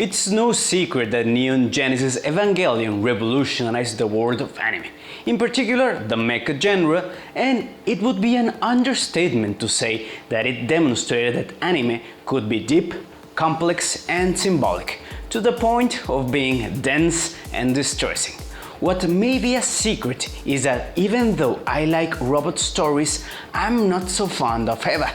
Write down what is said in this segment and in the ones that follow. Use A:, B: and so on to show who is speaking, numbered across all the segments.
A: It's no secret that Neon Genesis Evangelion revolutionized the world of anime, in particular the mecha genre, and it would be an understatement to say that it demonstrated that anime could be deep, complex and symbolic, to the point of being dense and distressing. What may be a secret is that even though I like robot stories, I'm not so fond of EVA.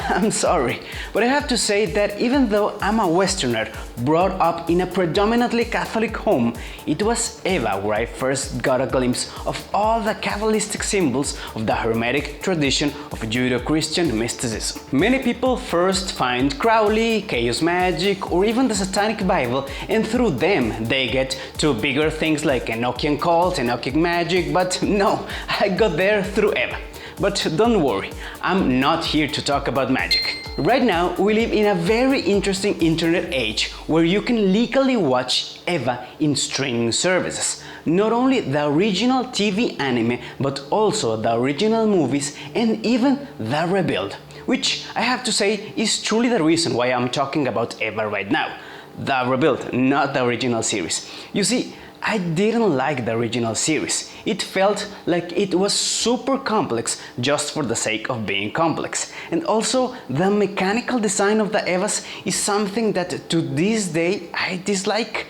A: I'm sorry, but I have to say that even though I'm a Westerner brought up in a predominantly Catholic home, it was EVA where I first got a glimpse of all the Kabbalistic symbols of the Hermetic tradition of Judeo-Christian mysticism. Many people first find Crowley, Chaos Magic, or even the Satanic Bible, and through them they get to bigger things like Enochian cult, Enochic magic, but no, I got there through EVA. But don't worry, I'm not here to talk about magic. Right now, we live in a very interesting internet age where you can legally watch EVA in streaming services. Not only the original TV anime, but also the original movies and even the Rebuild, which I have to say is truly the reason why I'm talking about EVA right now. The Rebuild, not the original series. You see, I didn't like the original series. It felt like it was super complex just for the sake of being complex. And also, the mechanical design of the EVAs is something that to this day I dislike.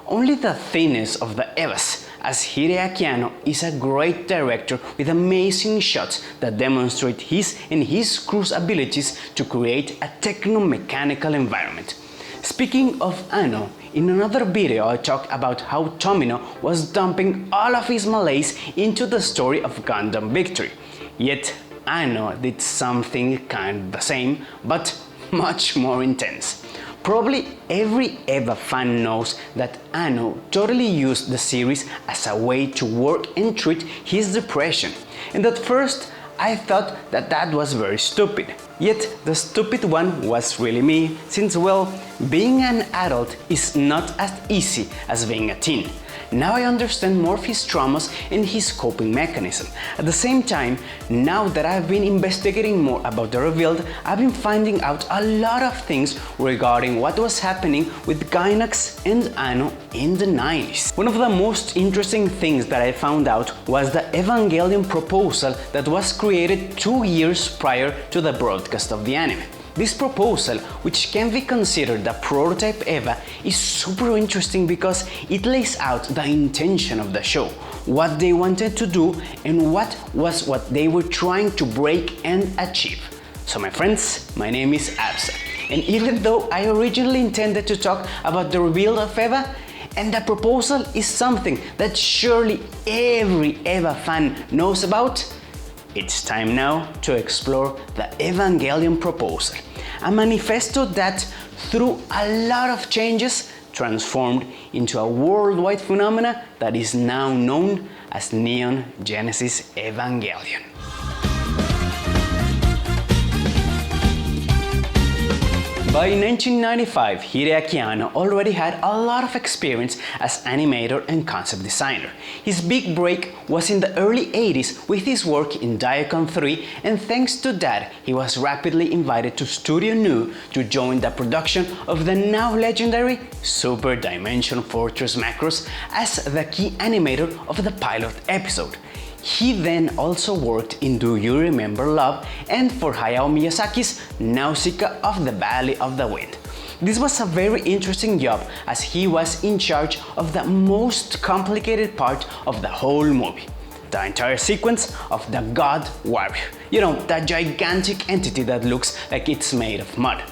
A: Only the thinness of the EVAs, as Hideaki Anno is a great director with amazing shots that demonstrate his and his crew's abilities to create a techno-mechanical environment. Speaking of Anno, in another video I talked about how Tomino was dumping all of his malaise into the story of Gundam Victory. Yet Anno did something kind of the same, but much more intense. Probably every EVA fan knows that Anno totally used the series as a way to work and treat his depression, and at first I thought that was very stupid. Yet the stupid one was really me, since well, being an adult is not as easy as being a teen. Now I understand more of his traumas and his coping mechanism. At the same time, now that I've been investigating more about the Rebuild, I've been finding out a lot of things regarding what was happening with Gainax and Anno in the 90s. One of the most interesting things that I found out was the Evangelion Proposal that was created 2 years prior to the broadcast of the anime. This proposal, which can be considered the prototype EVA, is super interesting because it lays out the intention of the show, what they wanted to do, and what they were trying to break and achieve. So my friends, my name is Absa, and even though I originally intended to talk about the Rebuild of EVA, and the proposal is something that surely every EVA fan knows about, it's time now to explore the Evangelion Proposal, a manifesto that, through a lot of changes, transformed into a worldwide phenomena that is now known as Neon Genesis Evangelion. By 1995, Hideaki Anno already had a lot of experience as animator and concept designer. His big break was in the early 80s with his work in Daikon 3, and thanks to that, he was rapidly invited to Studio New to join the production of the now legendary Super Dimension Fortress Macross as the key animator of the pilot episode. He then also worked in Do You Remember Love and for Hayao Miyazaki's Nausicaa of the Valley of the Wind. This was a very interesting job as he was in charge of the most complicated part of the whole movie, the entire sequence of the God Warrior. You know, that gigantic entity that looks like it's made of mud.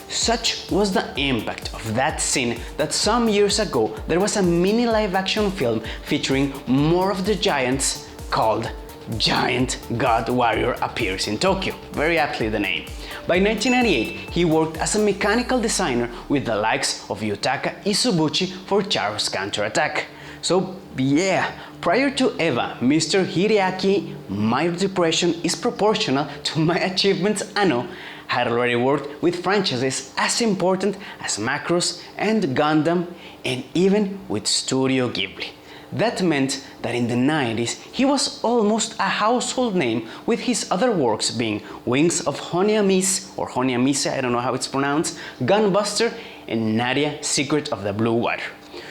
A: Such was the impact of that scene that some years ago there was a mini live-action film featuring more of the giants called Giant God Warrior Appears in Tokyo, very aptly the name. By 1998, he worked as a mechanical designer with the likes of Yutaka Izubuchi for Charos Counterattack. So yeah, prior to EVA, Mr. Hideaki, my depression is proportional to my achievements. Anno had already worked with franchises as important as Macross and Gundam, and even with Studio Ghibli. That meant that in the 90s he was almost a household name, with his other works being Wings of Honiamise, or Honiamise, I don't know how it's pronounced, Gunbuster, and Nadia, Secret of the Blue Water.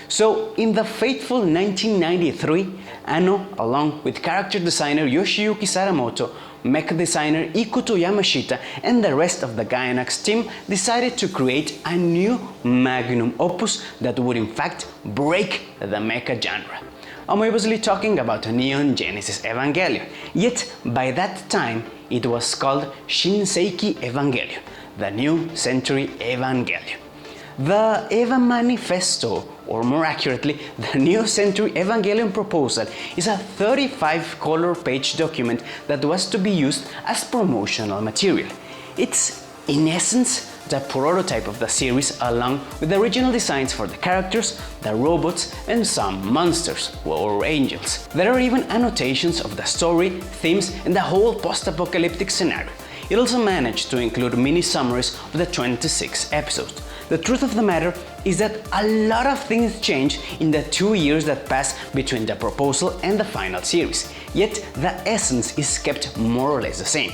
A: So, in the fateful 1993, Anno, along with character designer Yoshiyuki Sadamoto, mecha designer Ikuto Yamashita, and the rest of the Gainax team decided to create a new magnum opus that would in fact break the mecha genre. I'm obviously talking about Neon Genesis Evangelion, yet by that time it was called Shinseiki Evangelion, the New Century Evangelion. The EVA Manifesto, or more accurately, the New Century Evangelion Proposal, is a 35-color page document that was to be used as promotional material. It's, in essence, the prototype of the series along with the original designs for the characters, the robots, and some monsters, or angels. There are even annotations of the story, themes, and the whole post-apocalyptic scenario. It also managed to include mini summaries of the 26 episodes. The truth of the matter is that a lot of things changed in the 2 years that passed between the proposal and the final series, yet the essence is kept more or less the same.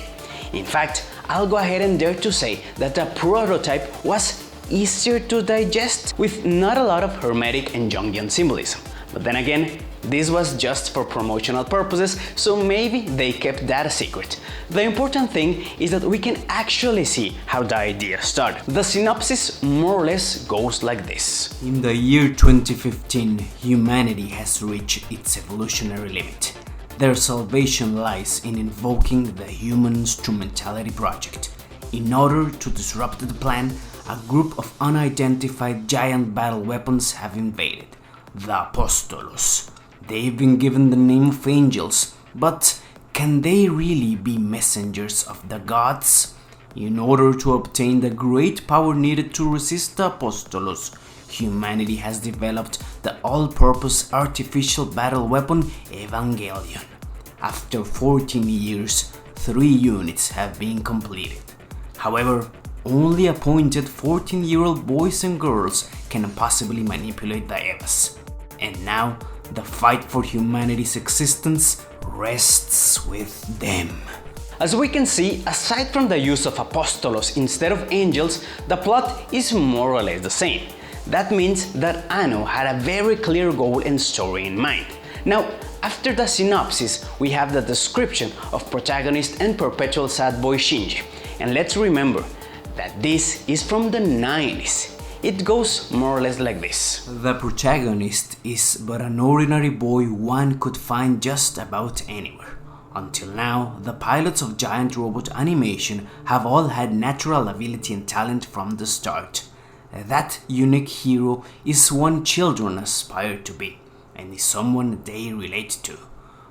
A: In fact, I'll go ahead and dare to say that the prototype was easier to digest, with not a lot of hermetic and Jungian symbolism. But then again, this was just for promotional purposes, so maybe they kept that a secret. The important thing is that we can actually see how the idea started. The synopsis more or less goes like this.
B: In the year 2015, humanity has reached its evolutionary limit. Their salvation lies in invoking the Human Instrumentality Project. In order to disrupt the plan, a group of unidentified giant battle weapons have invaded. The Apostolos. They've been given the name of angels, but can they really be messengers of the gods? In order to obtain the great power needed to resist the Apostolos, humanity has developed the all-purpose artificial battle weapon Evangelion. After 14 years, 3 units have been completed. However, only appointed 14-year-old boys and girls can possibly manipulate the EVAs. And now, the fight for humanity's existence rests with them.
A: As we can see, aside from the use of apostolos instead of angels, the plot is more or less the same. That means that Anno had a very clear goal and story in mind. Now, after the synopsis, we have the description of protagonist and perpetual sad boy Shinji. And let's remember that this is from the 90s. It goes more or less like this.
B: The protagonist is but an ordinary boy one could find just about anywhere. Until now, the pilots of giant robot animation have all had natural ability and talent from the start. That unique hero is one children aspire to be, and is someone they relate to.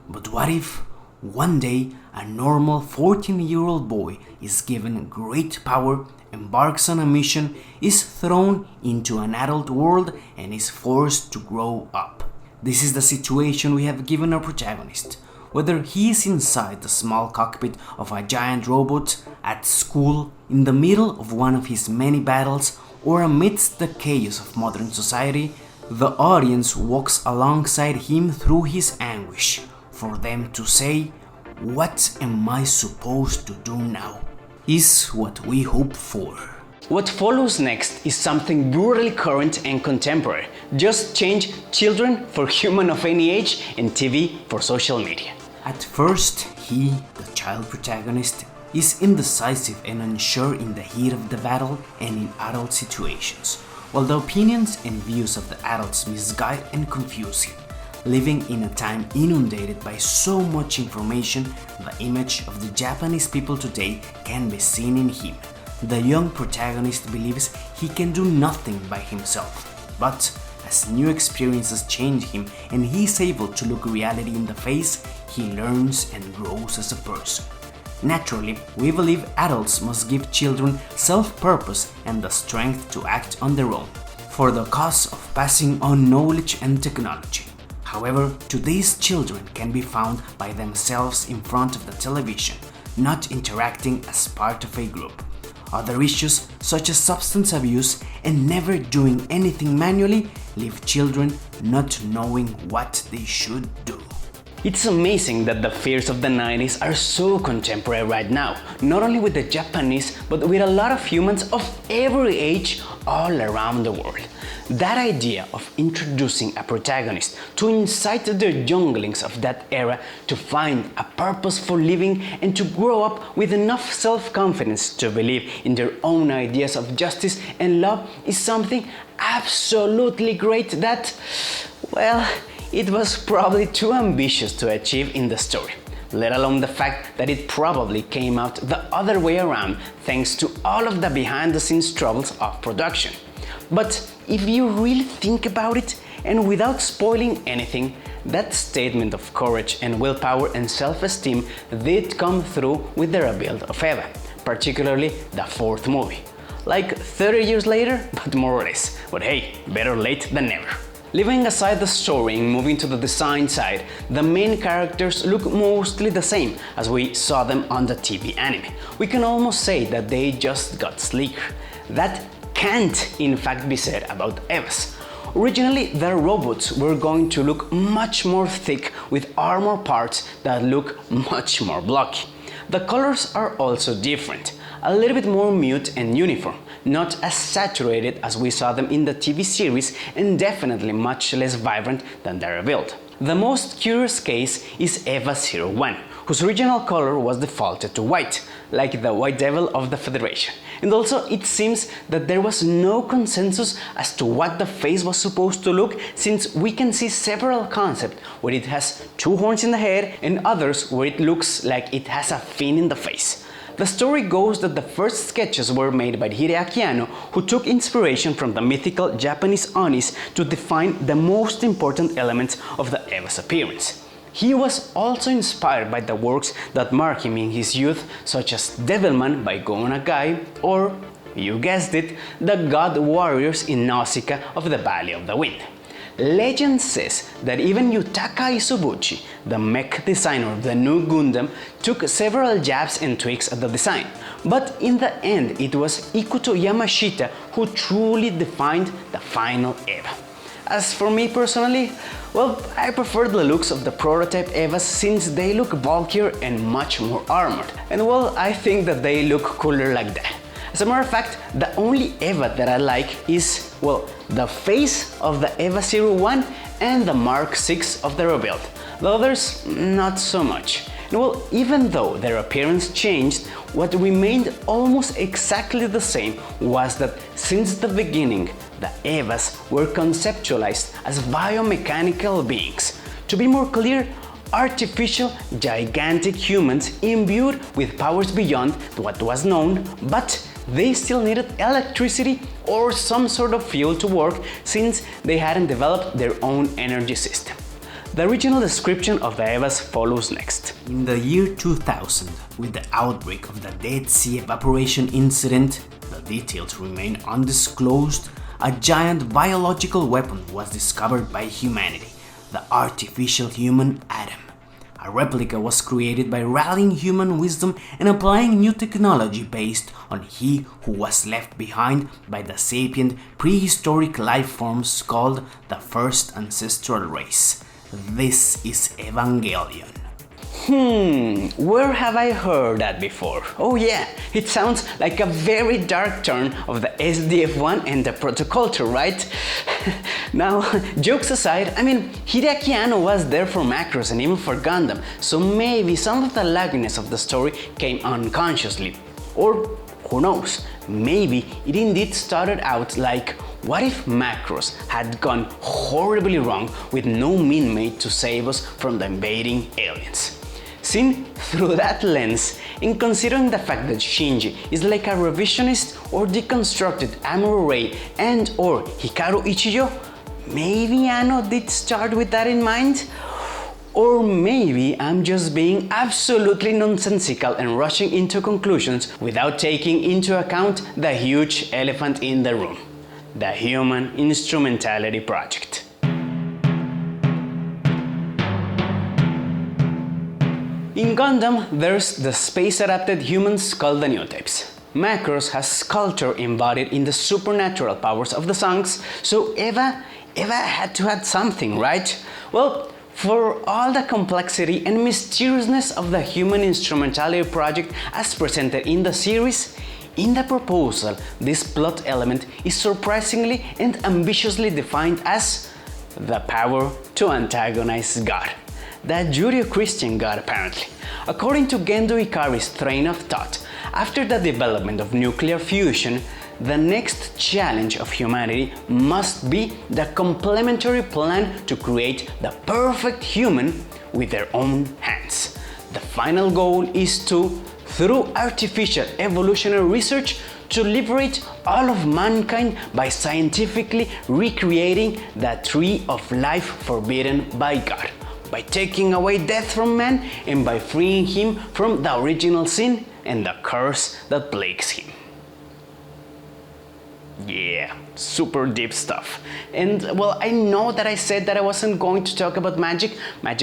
B: But what if one day a normal 14-year-old boy is given great power, embarks on a mission, is thrown into an adult world, and is forced to grow up? This is the situation we have given our protagonist. Whether he is inside the small cockpit of a giant robot, at school, in the middle of one of his many battles, or amidst the chaos of modern society, the audience walks alongside him through his anguish, for them to say, "What am I supposed to do now?" is what we hope for.
A: What follows next is something brutally current and contemporary. Just change children for human of any age and TV for social media.
B: At first, he, the child protagonist, is indecisive and unsure in the heat of the battle and in adult situations, while the opinions and views of the adults misguide and confuse him. Living in a time inundated by so much information, the image of the Japanese people today can be seen in him. The young protagonist believes he can do nothing by himself, but as new experiences change him and he is able to look reality in the face, he learns and grows as a person. Naturally, we believe adults must give children self-purpose and the strength to act on their own, for the cause of passing on knowledge and technology. However, today's children can be found by themselves in front of the television, not interacting as part of a group. Other issues, such as substance abuse and never doing anything manually, leave children not knowing what they should do.
A: It's amazing that the fears of the 90s are so contemporary right now, not only with the Japanese, but with a lot of humans of every age all around the world. That idea of introducing a protagonist to incite the younglings of that era to find a purpose for living and to grow up with enough self-confidence to believe in their own ideas of justice and love is something absolutely great that, well, it was probably too ambitious to achieve in the story, let alone the fact that it probably came out the other way around thanks to all of the behind-the-scenes troubles of production. But if you really think about it, and without spoiling anything, that statement of courage and willpower and self-esteem did come through with the Rebuild of EVA, particularly the fourth movie. Like 30 years later, but more or less. But hey, better late than never. Leaving aside the story and moving to the design side, the main characters look mostly the same as we saw them on the TV anime. We can almost say that they just got sleeker. That can't in fact be said about EVAs. Originally, the robots were going to look much more thick with armor parts that look much more blocky. The colors are also different, a little bit more mute and uniform, not as saturated as we saw them in the TV series and definitely much less vibrant than the Rebuild. The most curious case is EVA 01, whose original color was defaulted to white, like the White Devil of the Federation. And also it seems that there was no consensus as to what the face was supposed to look, since we can see several concepts where it has two horns in the head and others where it looks like it has a fin in the face. The story goes that the first sketches were made by Hideaki Anno, who took inspiration from the mythical Japanese Onis to define the most important elements of the EVA's appearance. He was also inspired by the works that mark him in his youth, such as Devilman by Go Nagai, or, you guessed it, the God Warriors in Nausicaa of the Valley of the Wind. Legend says that even Yutaka Isobuchi, the mech designer of the new Gundam, took several jabs and tweaks at the design, but in the end it was Ikuto Yamashita who truly defined the final EVA. As for me personally, well, I prefer the looks of the prototype EVAs since they look bulkier and much more armored, and well, I think that they look cooler like that. As a matter of fact, the only EVA that I like is, well, the face of the EVA 01 and the Mark 6 of the Rebuild. The others, not so much. And well, even though their appearance changed, what remained almost exactly the same was that since the beginning, the EVAs were conceptualized as biomechanical beings. To be more clear, artificial, gigantic humans imbued with powers beyond what was known, but they still needed electricity or some sort of fuel to work since they hadn't developed their own energy system. The original description of the EVAs follows next.
B: In the year 2000, with the outbreak of the Dead Sea evaporation incident, the details remain undisclosed, a giant biological weapon was discovered by humanity, the artificial human atom. A replica was created by rallying human wisdom and applying new technology based on he who was left behind by the sapient prehistoric life forms called the first ancestral race. This is Evangelion.
A: Where have I heard that before? Oh yeah, it sounds like a very dark turn of the SDF1 and the Protoculture, right? Now, jokes aside, I mean, Hideaki Anno was there for Macross and even for Gundam, so maybe some of the lagginess of the story came unconsciously. Or, who knows, maybe it indeed started out like, what if Macross had gone horribly wrong with no mean made to save us from the invading aliens? Seen through that lens, and considering the fact that Shinji is like a revisionist or deconstructed Amuro Ray and or Hikaru Ichijo, maybe Anno did start with that in mind? Or maybe I'm just being absolutely nonsensical and rushing into conclusions without taking into account the huge elephant in the room, the Human Instrumentality Project. In Gundam, there's the space-adapted humans called the Neotypes. Macross has sculpture embodied in the supernatural powers of the songs, so Eva had to add something, right? Well, for all the complexity and mysteriousness of the Human Instrumentality Project as presented in the series, In the proposal, this plot element is surprisingly and ambitiously defined as the power to antagonize God. The Judeo-Christian God, apparently. According to Gendo Ikari's train of thought, after the development of nuclear fusion, the next challenge of humanity must be the complementary plan to create the perfect human with their own hands. The final goal is to, through artificial evolutionary research, to liberate all of mankind by scientifically recreating the tree of life forbidden by God, by taking away death from man and by freeing him from the original sin and the curse that plagues him. Yeah, super deep stuff. And well, I know that I said that I wasn't going to talk about magic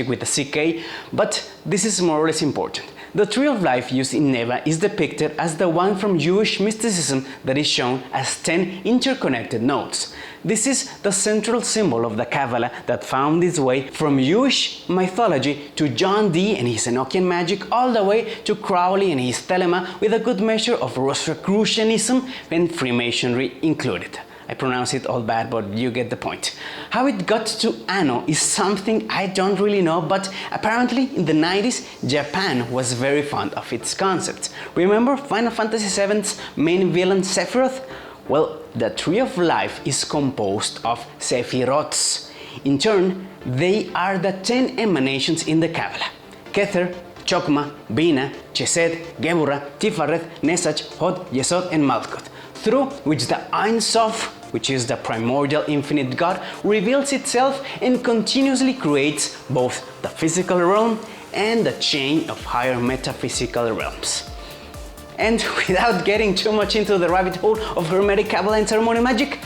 A: with a CK, but this is more or less important. The tree of life used in EVA is depicted as the one from Jewish mysticism that is shown as 10 interconnected nodes. This is the central symbol of the Kabbalah that found its way from Jewish mythology to John Dee and his Enochian magic, all the way to Crowley and his Thelema, with a good measure of Rosicrucianism and Freemasonry included. I pronounce it all bad, but you get the point. How it got to Anno is something I don't really know, but apparently in the 90s, Japan was very fond of its concept. Remember Final Fantasy VII's main villain Sephiroth? Well, the Tree of Life is composed of Sephiroths. In turn, they are the 10 emanations in the Kabbalah: Kether, Chokmah, Bina, Chesed, Geburah, Tifareth, Nesach, Hod, Yesod, and Malkuth, through which the Ein Sof, which is the primordial infinite God, reveals itself and continuously creates both the physical realm and the chain of higher metaphysical realms. And without getting too much into the rabbit hole of Hermetic Kabbalah and ceremonial magic,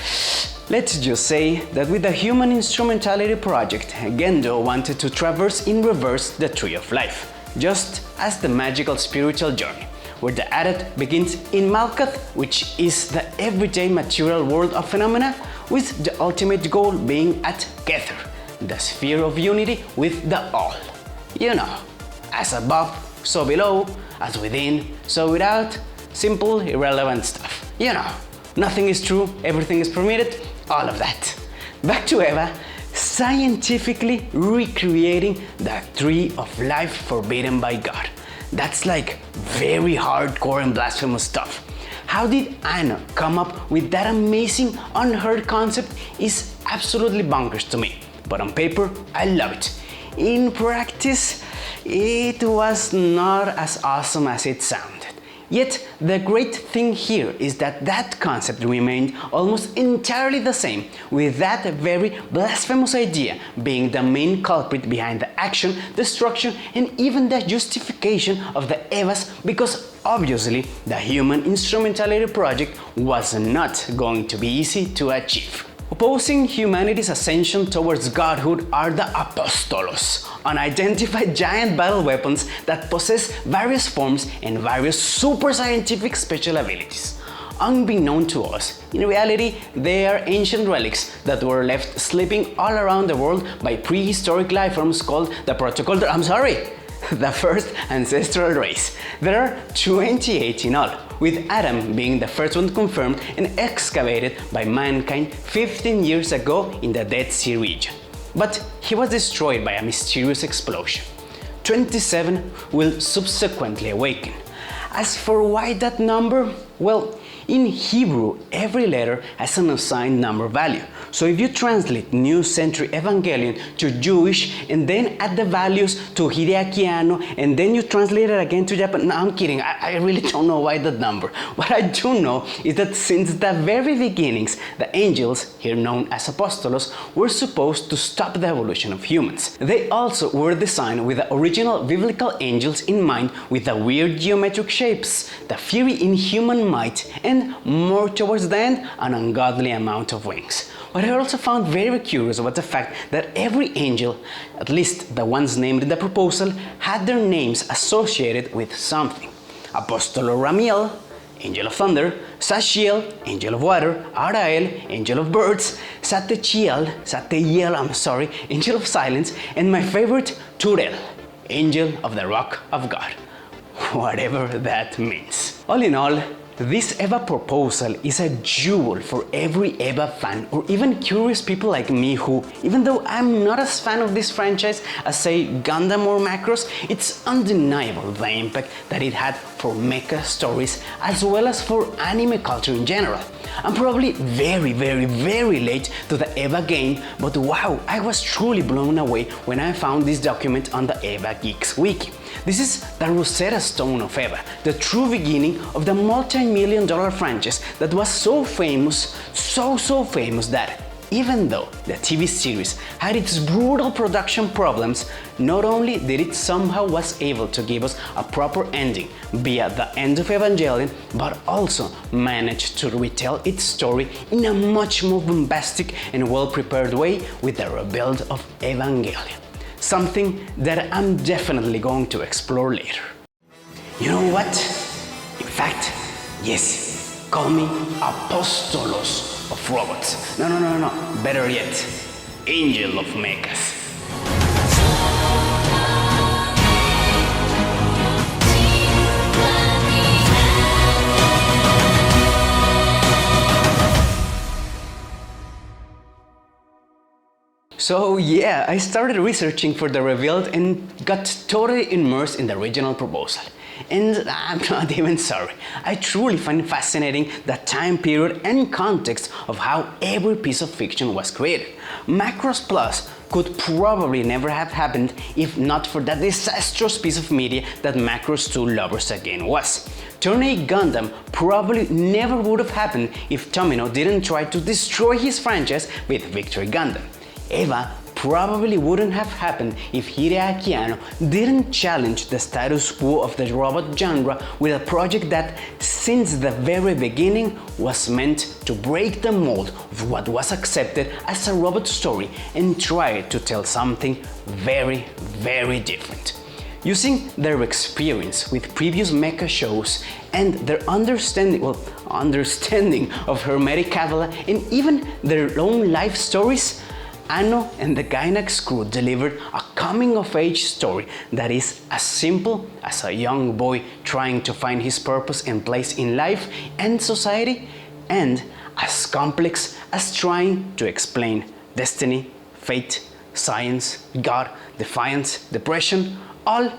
A: let's just say that with the Human Instrumentality project, Gendo wanted to traverse in reverse the Tree of Life, just as the magical spiritual journey, where the adept begins in Malkuth, which is the everyday material world of phenomena, with the ultimate goal being at Kether, the sphere of unity with the All. You know, as above, so below, as within, so without, simple, irrelevant stuff. You know, nothing is true, everything is permitted, all of that. Back to EVA, scientifically recreating the Tree of Life forbidden by God. That's like very hardcore and blasphemous stuff. How did Anno come up with that amazing, unheard concept is absolutely bonkers to me. But on paper, I love it. In practice, it was not as awesome as it sounded. Yet, the great thing here is that that concept remained almost entirely the same, with that very blasphemous idea being the main culprit behind the action, destruction, and even the justification of the EVAs, because obviously the Human Instrumentality project was not going to be easy to achieve. Opposing humanity's ascension towards godhood are the Apostolos, unidentified giant battle weapons that possess various forms and various super scientific special abilities. Unbeknown to us, in reality, they are ancient relics that were left sleeping all around the world by prehistoric lifeforms called the the first ancestral race. There are 28 in all, with Adam being the first one confirmed and excavated by mankind 15 years ago in the Dead Sea region. But he was destroyed by a mysterious explosion. 27 will subsequently awaken. As for why that number? Well, in Hebrew, every letter has an assigned number value. So if you translate New Century Evangelion to Jewish and then add the values to Hideaki Anno and then you translate it again to Japan, no, I'm kidding, I really don't know why that number. What I do know is that since the very beginnings, the angels, here known as Apostolos, were supposed to stop the evolution of humans. They also were designed with the original biblical angels in mind, with the weird geometric shapes, the fury in human might, and more towards the end, an ungodly amount of wings. What I also found very curious was the fact that every angel, at least the ones named in the proposal, had their names associated with something. Apostolo Ramiel, angel of thunder; Sachiel, angel of water; Arael, angel of birds; Sateiel, angel of silence; and my favorite, Turel, angel of the rock of God. Whatever that means. All in all, This EVA proposal is a jewel for every EVA fan or even curious people like me who, even though I'm not as fan of this franchise as say Gundam or Macross, it's undeniable the impact that it had for mecha stories as well as for anime culture in general. I'm probably very late to the EVA game, but wow, I was truly blown away when I found this document on the EVA Geeks wiki. This is the Rosetta Stone of EVA, the true beginning of the multi-million-dollar franchise that was so famous, so famous that even though the TV series had its brutal production problems, not only did it somehow was able to give us a proper ending via the end of Evangelion, but also managed to retell its story in a much more bombastic and well-prepared way with the Rebuild of Evangelion. Something that I'm definitely going to explore later. You know what? In fact, yes, call me Apostolos of Robots. No, better yet, Angel of Mechas. So yeah, I started researching for the Rebuild and got totally immersed in the original proposal. And I'm not even sorry. I truly find fascinating the time period and context of how every piece of fiction was created. Macross Plus could probably never have happened if not for that disastrous piece of media that Macross 2 Lovers Again was. Turn A Gundam probably never would have happened if Tomino didn't try to destroy his franchise with Victory Gundam. EVA probably wouldn't have happened if Hideaki Anno didn't challenge the status quo of the robot genre with a project that, since the very beginning, was meant to break the mold of what was accepted as a robot story and try to tell something very different. Using their experience with previous mecha shows and their understanding of hermetic Kabbalah and even their own life stories, Anno and the Gainax crew delivered a coming-of-age story that is as simple as a young boy trying to find his purpose and place in life and society, and as complex as trying to explain destiny, fate, science, God, defiance, depression, all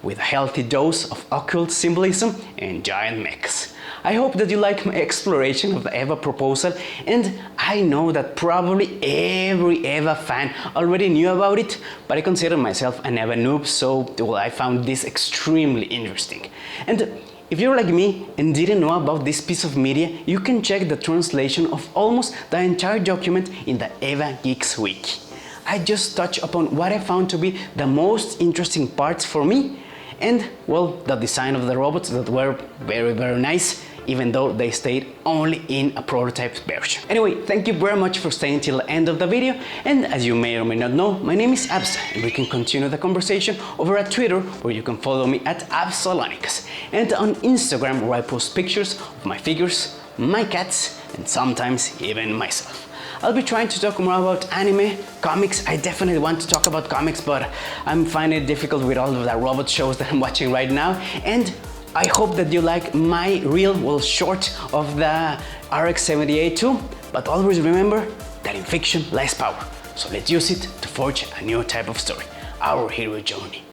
A: with a healthy dose of occult symbolism and giant mechs. I hope that you like my exploration of the EVA proposal, and I know that probably every EVA fan already knew about it, but I consider myself an EVA noob, so well, I found this extremely interesting. And if you're like me and didn't know about this piece of media, you can check the translation of almost the entire document in the EVA Geeks wiki. I just touched upon what I found to be the most interesting parts for me, and well, the design of the robots that were very nice, even though they stayed only in a prototype version. Anyway, thank you very much for staying till the end of the video, and as you may or may not know, my name is Absa, and we can continue the conversation over at Twitter, where you can follow me at Absalonicus, and on Instagram, where I post pictures of my figures, my cats, and sometimes even myself. I'll be trying to talk more about anime, comics. I definitely want to talk about comics, but I'm finding it difficult with all of the robot shows that I'm watching right now, and I hope that you like my real, short of the RX-78 too, but always remember that in fiction lies power, so let's use it to forge a new type of story, our hero journey.